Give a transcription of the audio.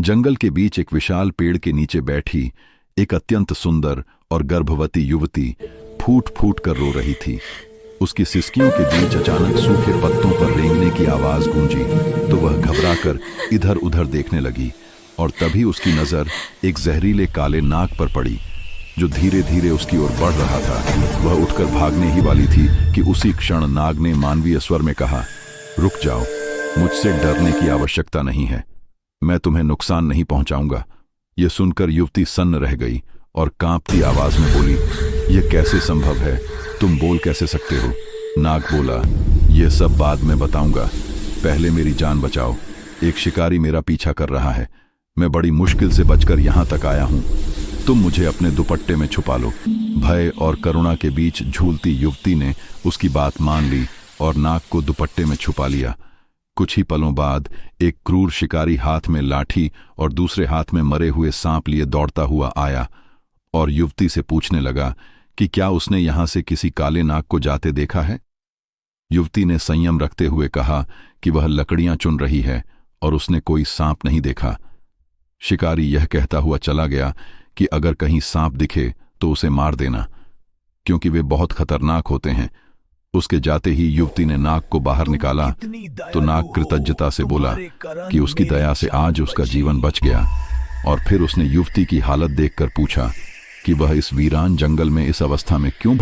जंगल के बीच एक विशाल पेड़ के नीचे बैठी एक अत्यंत सुंदर और गर्भवती युवती फूट फूट कर रो रही थी। उसकी सिसकियों के बीच अचानक सूखे पत्तों पर रेंगने की आवाज गूंजी तो वह घबराकर इधर उधर देखने लगी और तभी उसकी नजर एक जहरीले काले नाग पर पड़ी जो धीरे धीरे उसकी ओर बढ़ रहा था। वह उठकर भागने ही वाली थी कि उसी क्षण नाग ने मानवीय स्वर में कहा, रुक जाओ, मुझसे डरने की आवश्यकता नहीं है, मैं तुम्हें नुकसान नहीं पहुंचाऊंगा। यह सुनकर युवती सन्न रह गई और कांपती आवाज में बोली, यह कैसे संभव है, तुम बोल कैसे सकते हो? नाग बोला, यह सब बाद में बताऊंगा, पहले मेरी जान बचाओ। एक शिकारी मेरा पीछा कर रहा है, मैं बड़ी मुश्किल से बचकर यहां तक आया हूं, तुम मुझे अपने दुपट्टे में छुपा लो। भय और करुणा के बीच झूलती युवती ने उसकी बात मान ली और नाग को दुपट्टे में छुपा लिया। कुछ ही पलों बाद एक क्रूर शिकारी हाथ में लाठी और दूसरे हाथ में मरे हुए सांप लिए दौड़ता हुआ आया और युवती से पूछने लगा कि क्या उसने यहां से किसी काले नाग को जाते देखा है। युवती ने संयम रखते हुए कहा कि वह लकड़ियां चुन रही है और उसने कोई सांप नहीं देखा। शिकारी यह कहता हुआ चला गया कि अगर कहीं सांप दिखे तो उसे मार देना, क्योंकि वे बहुत खतरनाक होते हैं। उसके जाते ही युवती ने नाग को बाहर निकाला तो नाग कृतज्ञता से बोला कि उसकी दया से आज उसका जीवन बच गया। और फिर उसने युवती की हालत देखकर पूछा कि वह इस वीरान जंगल में इस अवस्था में क्यों